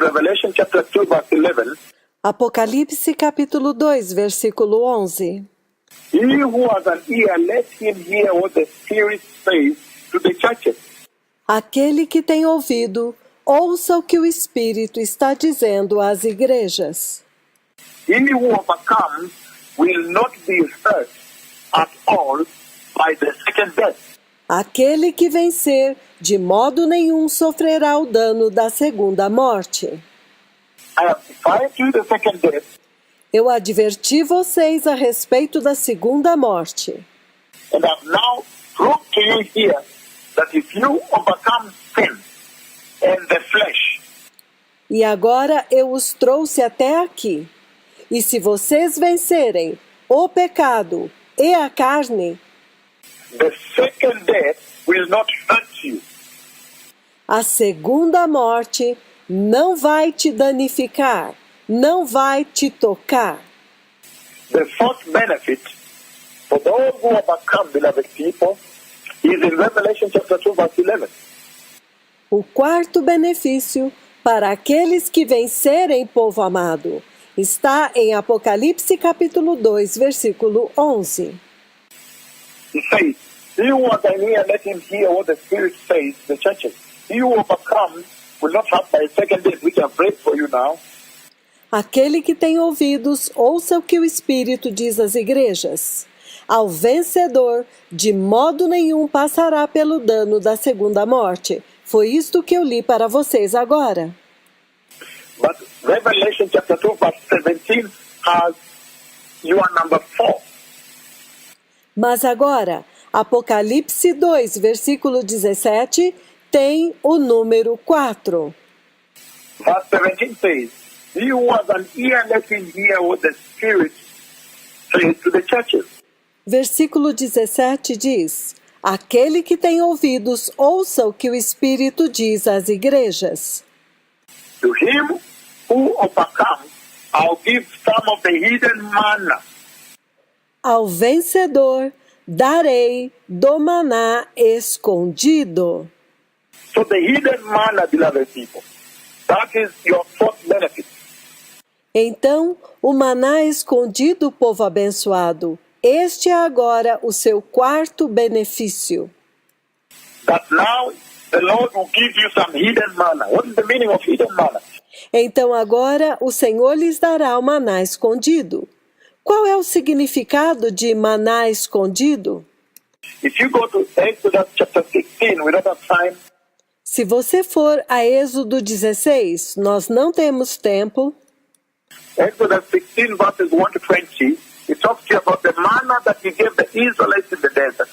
Revelation chapter 2 verse 11, Apocalipse capítulo 2, versículo 11. he who has an ear, let him hear what the Spirit says to the churches. Aquele que tem ouvido, ouça o que o Espírito está dizendo às igrejas. He who overcomes will not be hurt at all by the second death. Aquele que vencer, de modo nenhum sofrerá o dano da segunda morte. I have defined you the second death, Eu adverti vocês a respeito da segunda morte. and have now proved to you here that if you overcome sin and the flesh, E agora eu os trouxe até aqui. E se vocês vencerem o pecado e a carne, the second death will not hurt you. a segunda morte não vai te danificar, não vai te tocar. The fourth benefit for those who overcome, beloved people, is in Revelation chapter 2 verse 11. O quarto benefício para aqueles que vencerem, povo amado, está em Apocalipse capítulo 2, versículo 11. He says, he who has an ear, let him hear what the Spirit says to the churches. He who overcomes will not have by second death, which I've read for you now. Aquele que tem ouvidos, ouça o que o Espírito diz às igrejas. Ao vencedor, de modo nenhum passará pelo dano da segunda morte. Foi isto que eu li para vocês agora. But Revelation chapter 2 verse 17 has your number 4. Mas agora, Apocalipse 2, versículo 17, tem o número 4. Verse 17 says, he who has an ear, let him hear what the Spirit says to the churches. Versículo 17 diz: aquele que tem ouvidos, ouça o que o Espírito diz às igrejas. To him who overcomes, I'll give some of the hidden manna. Ao vencedor, darei do maná escondido. So the hidden manna, beloved people, that is your fourth benefit. Então, o maná escondido, povo abençoado, este é agora o seu quarto benefício. That now the Lord will give you some hidden manna. What is the meaning of hidden manna? Então agora o Senhor lhes dará o maná escondido. Qual é o significado de maná escondido? If you go to Exodus chapter 16, we don't have time. Se você for a Êxodo 16, nós não temos tempo. Exodus 16 verses 1 to 20, it talks to you about the manna that he gave the Israelites in the desert.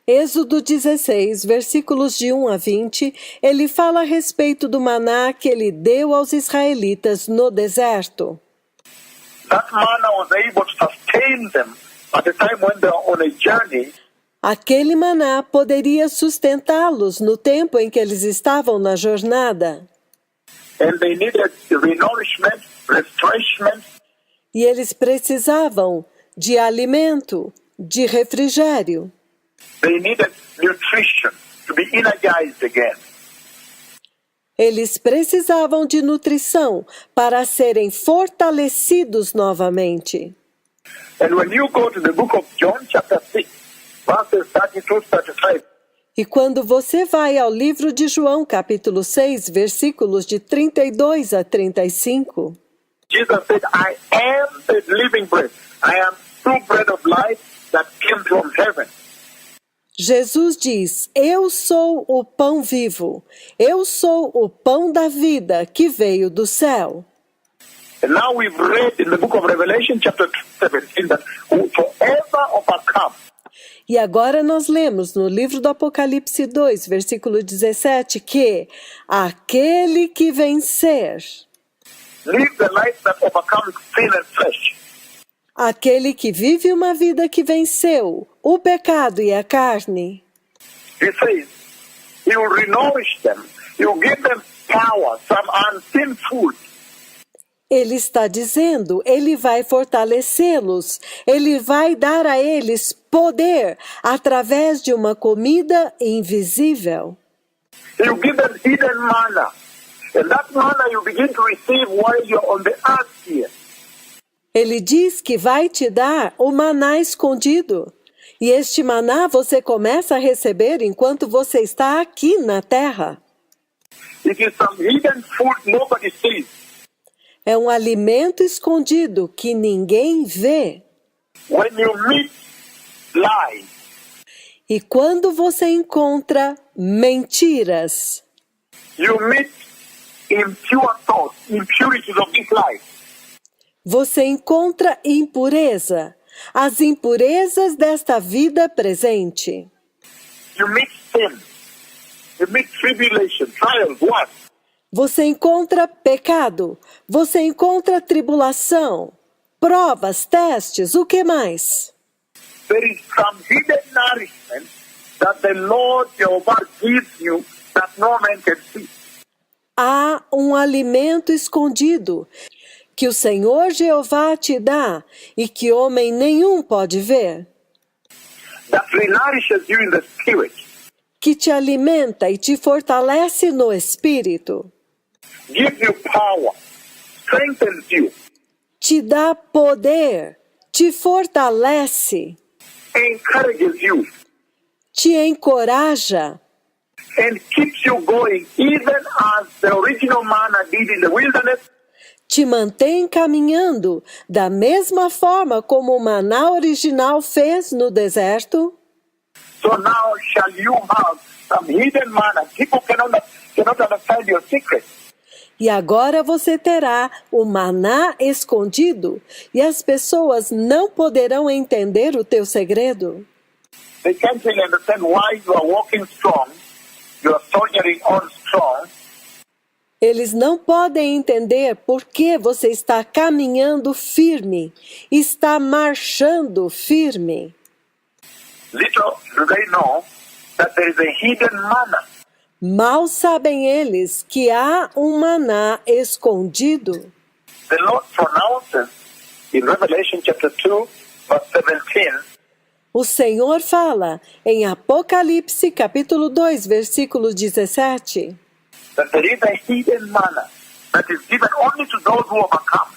Êxodo 16, versículos de 1 a 20, ele fala a respeito do maná que ele deu aos israelitas no deserto. That manna was able to sustain them at the time when they were on a journey. Aquele maná poderia sustentá-los no tempo em que eles estavam na jornada. And they needed renourishment, refreshment, E eles precisavam de alimento, de refrigério. they needed nutrition to be energized again. Eles precisavam de nutrição para serem fortalecidos novamente. And when you go to the book of John chapter 6, verses 32 to 35, E quando você vai ao livro de João, capítulo 6, versículos de 32 a 35, Jesus said, I am the living bread. I am true bread of life that came from heaven. Jesus diz: eu sou o pão vivo, eu sou o pão da vida que veio do céu. And now we've read in the book of Revelation chapter 17 that whosoever overcomes, E agora nós lemos no livro do Apocalipse 2, versículo 17, que aquele que vencer, live the life that overcomes sin and flesh. aquele que vive uma vida que venceu o pecado e a carne, He says, he will renourish them. He will give them power, some unseen food. ele está dizendo, ele vai fortalecê-los, ele vai dar a eles poder através de uma comida invisível. He will give them hidden manna. And that manna you begin to receive while you're on the earth here. Ele diz que vai te dar o maná escondido. E este maná você começa a receber enquanto você está aqui na terra. It is some hidden food nobody sees. É um alimento escondido que ninguém vê. When you meet lies, E quando você encontra mentiras, you meet impure thoughts, impurities of this life. você encontra impureza, as impurezas desta vida presente. You meet sin. You meet tribulation, trials, what? Você encontra pecado, você encontra tribulação, provas, testes, o que mais? There is some hidden nourishment that the Lord Jehovah gives you that no man can see. Há um alimento escondido que o Senhor Jeová te dá e que homem nenhum pode ver, That renourishes you in the spirit, que te alimenta e te fortalece no espírito, gives you power, strengthens you, te dá poder, te fortalece, encourages you, te encoraja and keeps you going, even as the original manna did in the wilderness. te mantém caminhando da mesma forma como o maná original fez no deserto. So now shall you have some hidden manna. People cannot understand your secret. E agora você terá o maná escondido e as pessoas não poderão entender o teu segredo. They can't really understand why you are walking strong, you are soldiering on strong, Eles não podem entender por que você está caminhando firme, está marchando firme. little do they know that there is a hidden manna. Mal sabem eles que há um maná escondido. The Lord pronounces in Revelation chapter 2, verse 17, O Senhor fala em Apocalipse capítulo 2, versículo 17, that there is a hidden manna that is given only to those who overcome.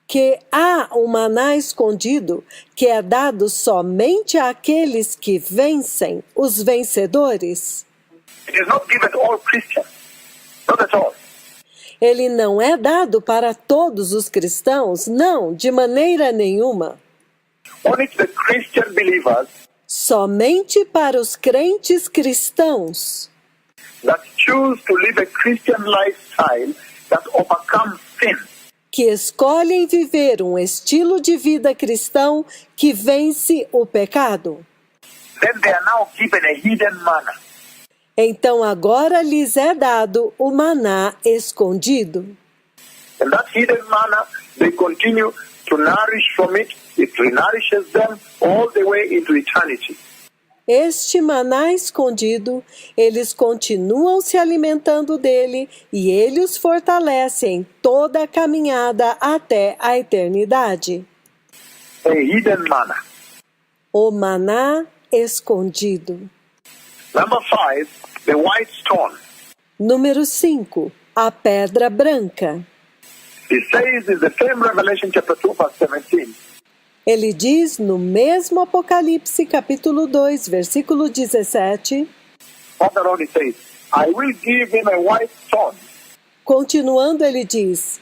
que há um maná escondido que é dado somente àqueles que vencem, os vencedores. It is not given to all Christians, not at all. Ele não é dado para todos os cristãos, não, de maneira nenhuma. Only to the Christian believers Somente para os crentes cristãos that choose to live a Christian lifestyle that overcomes sin. que escolhem viver um estilo de vida cristão que vence o pecado. Then they are now given a hidden manna. Então agora lhes é dado o maná escondido. And that hidden manna, they continue to nourish from it. It nourishes them all the way into eternity. Este maná escondido, eles continuam se alimentando dele e ele os fortalece em toda a caminhada até a eternidade. A hidden manna. O maná escondido. Number 5, the white stone. Número 5. A pedra branca. It says in the same Revelation chapter 2, verse 17, Ele diz no mesmo Apocalipse capítulo 2, versículo 17, further on it says, I will give him a white stone, continuando ele diz,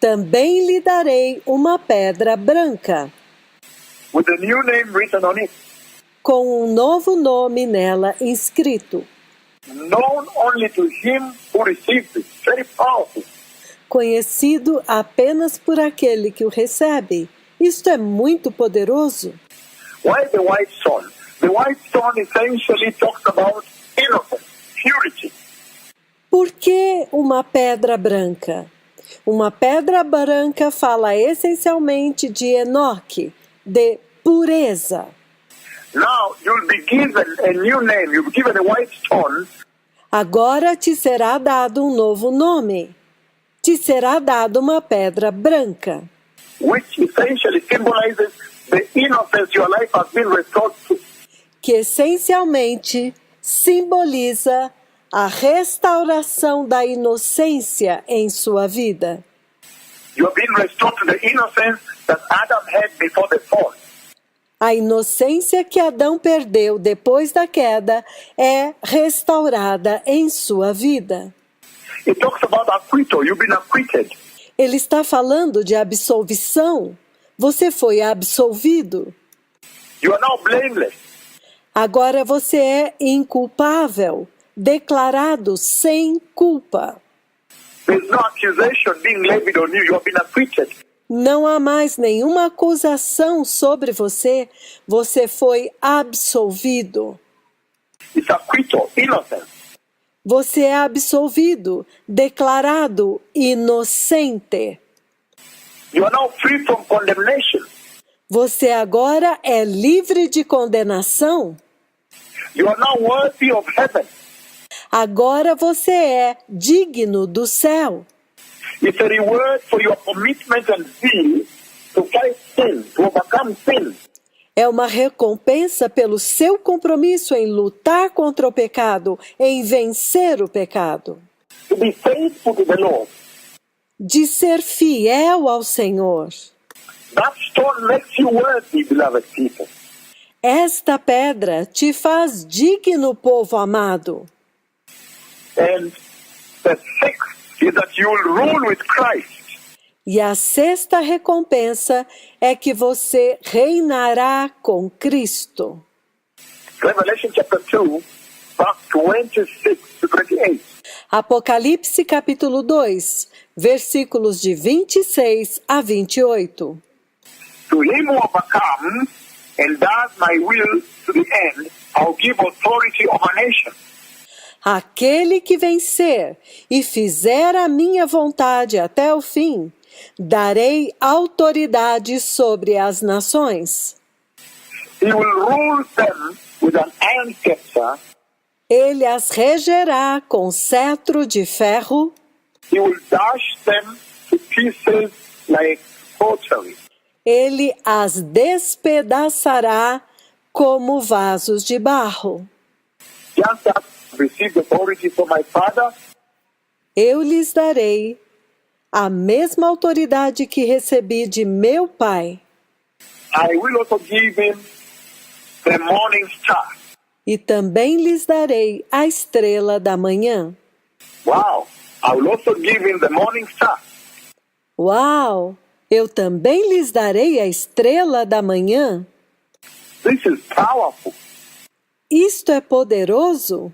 também lhe darei uma pedra branca, with a new name written on it, com um novo nome nela inscrito, known only to him who receives it. Very powerful. conhecido apenas por aquele que o recebe. Isto é muito poderoso. Why the white stone? The white stone essentially talks about innocence, purity. Por que uma pedra branca? Uma pedra branca fala essencialmente de Enoque, de pureza. Now you'll be given a new name. You'll be given a white stone, Agora te será dado um novo nome. Te será dado uma pedra branca, which essentially symbolizes the innocence your life has been restored to. que essencialmente simboliza a restauração da inocência em sua vida. You have been restored to the innocence that Adam had before the fall. A inocência que Adão perdeu depois da queda é restaurada em sua vida. It talks about acquittal. You've been acquitted. Ele está falando de absolvição. Você foi absolvido. You are now blameless. Agora você é inculpável, declarado sem culpa. There's no accusation being levied on you. You have been acquitted. Não há mais nenhuma acusação sobre você. Você foi absolvido. It's acquittal, innocence. Você é absolvido, declarado inocente. You are now free from condemnation. Você agora é livre de condenação. You are now worthy of heaven. Agora você é digno do céu. It's a reward for your commitment and zeal to fight sin, to overcome sin. É uma recompensa pelo seu compromisso em lutar contra o pecado, em vencer o pecado. To be faithful to the Lord. De ser fiel ao Senhor. That stone makes you worthy, beloved people. Esta pedra te faz digno, povo amado. And the sixth is that you will rule with Christ. E a sexta recompensa é que você reinará com Cristo. Revelation chapter 2, verse 26 to 28. Apocalipse capítulo 2, versículos de 26 a 28. To him who overcomes and does my will to the end, I'll give authority over nations. Aquele que vencer e fizer a minha vontade até o fim, darei autoridade sobre as nações. He will rule them with an iron scepter. Ele as regerá com cetro de ferro. He will dash them to pieces like pottery. Ele as despedaçará como vasos de barro. Just as I received authority from my Father, Eu lhes darei a mesma autoridade que recebi de meu Pai, I will also give him the morning star. e também lhes darei a estrela da manhã. Wow. I will also give him the morning star. Uau! Eu também lhes darei a estrela da manhã. This is powerful. Isto é poderoso.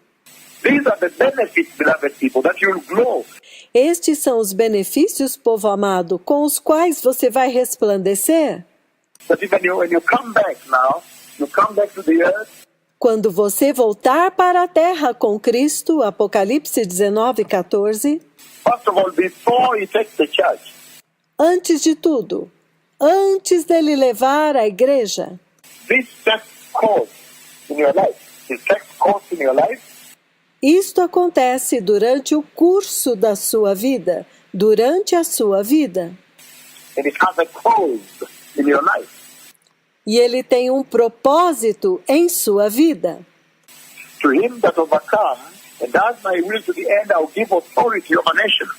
These are the benefits, beloved people, that you will glow. Estes são os benefícios, povo amado, com os quais você vai resplandecer. That when you come back now, you come back to the earth, Quando você voltar para a terra com Cristo, Apocalipse 19:14, first of all, before he takes the church, antes de tudo, antes dele levar a igreja, this sets course in your life. It sets course in your life. isto acontece durante o curso da sua vida, durante a sua vida. And it has a cause in your life. E ele tem um propósito em sua vida. To him that overcomes and does my will to the end, I'll give authority over nations.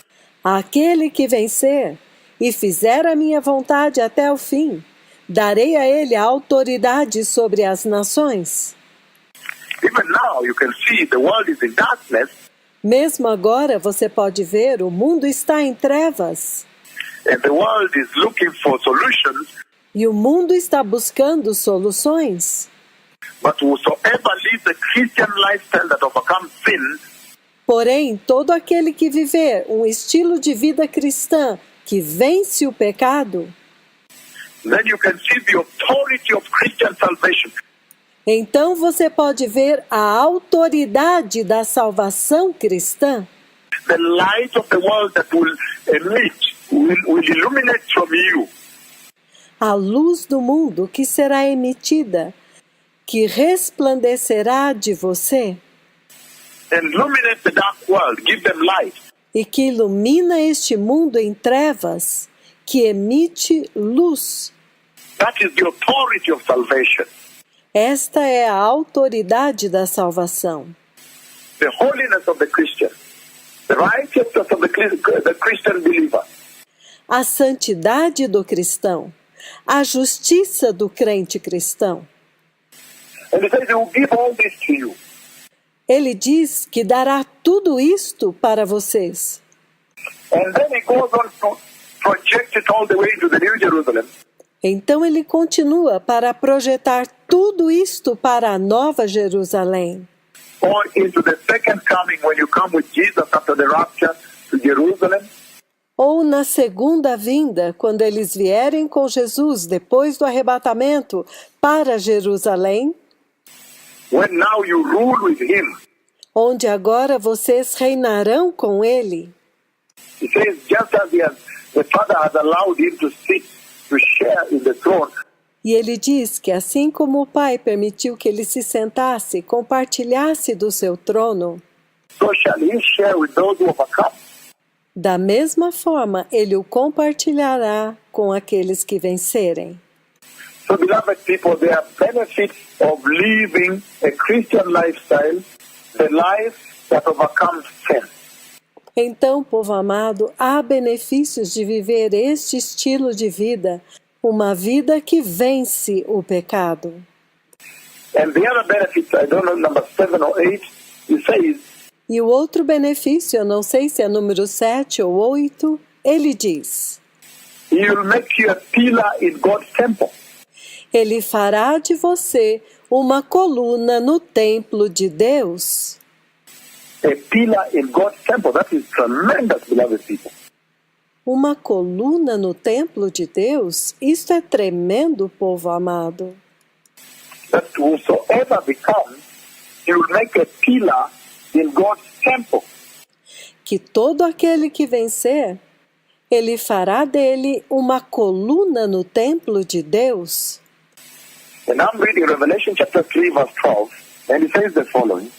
Aquele que vencer e fizer a minha vontade até o fim, darei a ele a autoridade sobre as nações. Even now, you can see the world is in darkness, Mesmo agora você pode ver, o mundo está em trevas. and the world is looking for solutions. E o mundo está buscando soluções. But whosoever lives a Christian lifestyle that overcomes sin, Porém, todo aquele que viver um estilo de vida cristã que vence o pecado, then you can see the authority of Christian salvation. então você pode ver a autoridade da salvação cristã. The light of the world that will emit, will illuminate from you. A luz do mundo que será emitida, que resplandecerá de você And illuminate the dark world, give them light. e que ilumina este mundo em trevas, que emite luz. That is the authority of salvation. Esta é a autoridade da salvação. the holiness of the Christian, the righteousness of the Christian believer. A santidade do cristão, a justiça do crente cristão. And he says he will give all this to you. Ele diz que dará tudo isto para vocês. And then he goes on to project it all the way to the New Jerusalem. Então ele continua para projetar tudo isto para a Nova Jerusalém. Or into the second coming when you come with Jesus after the rapture to Jerusalem. Ou na segunda vinda, quando eles vierem com Jesus depois do arrebatamento para Jerusalém, When now you rule with him. onde agora vocês reinarão com ele. He says, just as the Father has allowed him to sit, to share in the throne, E ele diz que assim como o Pai permitiu que ele se sentasse, compartilhasse do seu trono, so shall he share with those who overcome. da mesma forma ele o compartilhará com aqueles que vencerem. So, beloved people, there are benefits of living a Christian lifestyle, the life that overcomes sin. Então, povo amado, há benefícios de viver este estilo de vida, uma vida que vence o pecado. And the other benefits, I don't know, number 7 or 8, he says, E o outro benefício, eu não sei se é número 7 ou 8, ele diz: he will make you a pillar in God's temple. Ele fará de você uma coluna no templo de Deus. A pillar in God's temple. That is tremendous, beloved people. Uma coluna no templo de Deus? Isto é tremendo, povo amado. That whosoever becomes, he will make a pillar in God's temple. Que todo aquele que vencer, ele fará dele uma coluna no templo de Deus. And I'm reading Revelation chapter 3, verse 12, and it says the following.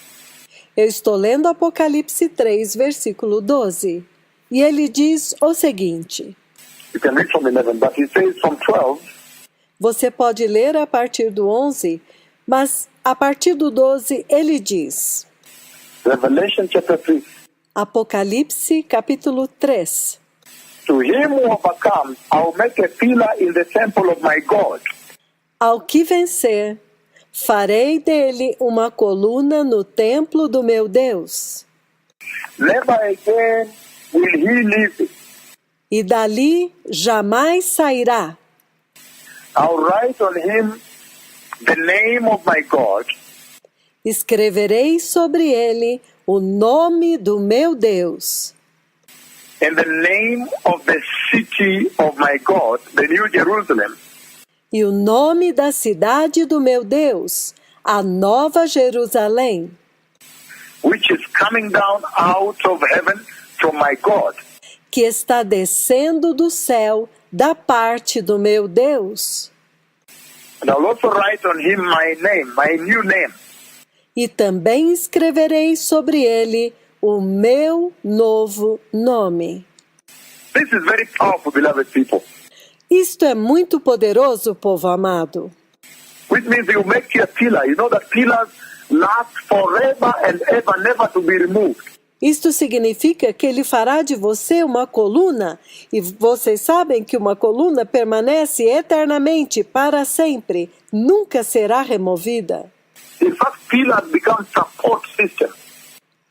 Eu estou lendo Apocalipse 3, versículo 12. E ele diz o seguinte. You can read from 11, but it says from 12, Você pode ler a partir do 11, mas a partir do 12 ele diz. Revelation chapter 3. Apocalipse capítulo 3. To him who overcomes, I'll make a pillar in the temple of my God. Ao que vencer, farei dele uma coluna no templo do meu Deus. Never again will he leave it. E dali jamais sairá. I'll write on him the name of my God Escreverei sobre ele o nome do meu Deus and the name of the city of my God, the New Jerusalem, e o nome da cidade do meu Deus, a Nova Jerusalém, which is coming down out of heaven from my God. que está descendo do céu da parte do meu Deus. And I'll also write on him my name, my new name. E também escreverei sobre ele o meu novo nome. This is very powerful, beloved people. Isto é muito poderoso, povo amado. Which means he will make you a pillar. You know that pillars last forever and ever, never to be removed. Isto significa que ele fará de você uma coluna, e vocês sabem que uma coluna permanece eternamente, para sempre, nunca será removida. In fact, pillars become support systems.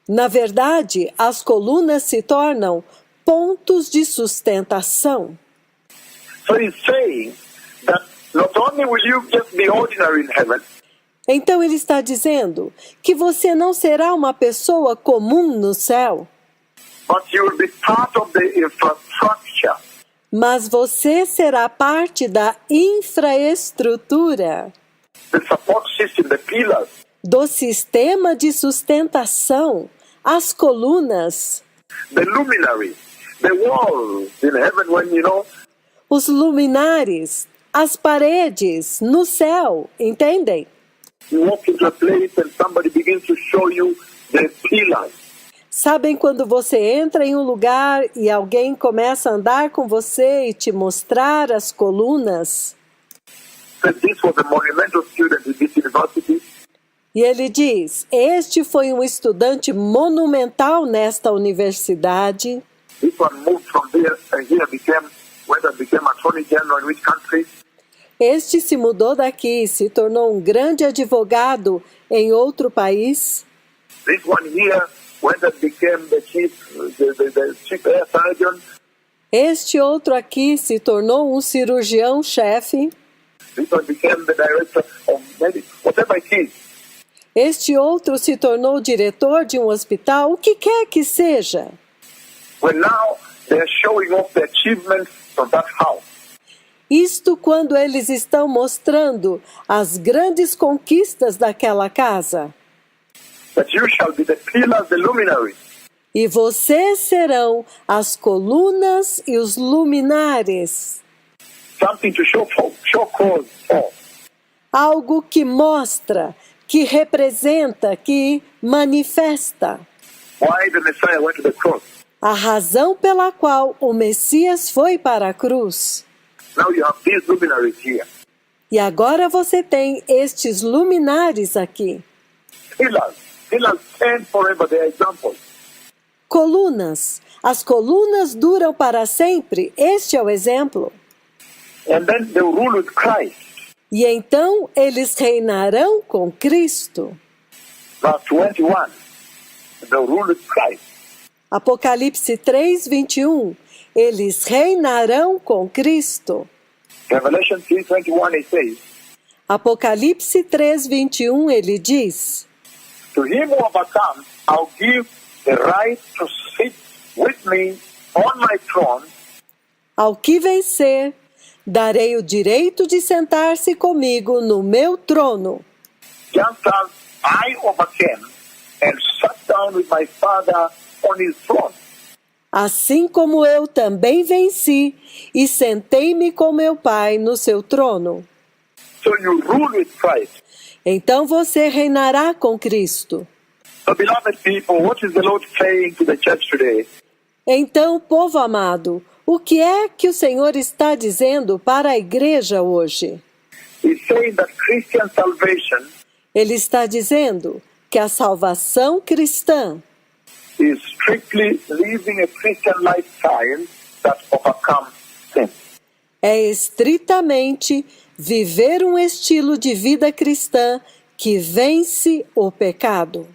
Na verdade, as colunas se tornam pontos de sustentação. So he's saying that not only will you just be ordinary in heaven, Então ele está dizendo que você não será uma pessoa comum no céu, but you will be part of the infrastructure, mas você será parte da infraestrutura, the support system, the pillars, do sistema de sustentação, as colunas, the luminaries, the walls in heaven when, os luminares, as paredes no céu, entendem? you walk into a place and somebody begins to show you the pillars. Sabem quando você entra em um lugar e alguém começa a andar com você e te mostrar as colunas? So this was a monumental student in this university. E ele diz: este foi um estudante monumental nesta universidade. This one moved from there and here became attorney general in which country? Este se mudou daqui e se tornou um grande advogado em outro país. This one here went and became the chief air surgeon. Este outro aqui se tornou um cirurgião-chefe. This one became the director of medicine, whatever it is. Este outro se tornou diretor de um hospital, o que quer que seja. Well, now they are showing off the achievements of that house. Isto quando eles estão mostrando as grandes conquistas daquela casa. But you shall be the pillars, the luminaries. E vocês serão as colunas e os luminares. Something to show cause for. Algo que mostra, que representa, que manifesta. Why the Messiah went to the cross. A razão pela qual o Messias foi para a cruz. Now you have these luminaries here. E agora você tem estes luminares aqui. Pillars stand forever, they are examples. Colunas. As colunas duram para sempre. Este é o exemplo. And then they will rule with Christ. E então eles reinarão com Cristo. Verse 21. They will rule with Christ. Apocalipse 3:21. Eles reinarão com Cristo. Revelation 3:21 it says, Apocalipse 3:21 ele diz: to him who overcomes, I'll give the right to sit with me on my throne, ao que vencer, darei o direito de sentar-se comigo no meu trono, just as I overcame and sat down with my Father on his throne. assim como eu também venci e sentei-me com meu Pai no seu trono. So you rule with Christ. Então você reinará com Cristo. So beloved people, what is the Lord saying to the church today? Então, povo amado, o que é que o Senhor está dizendo para a igreja hoje? He's saying that Christian salvation Ele está dizendo que a salvação cristã is strictly living a Christian lifestyle that overcomes sin. é estritamente viver um estilo de vida cristã que vence o pecado.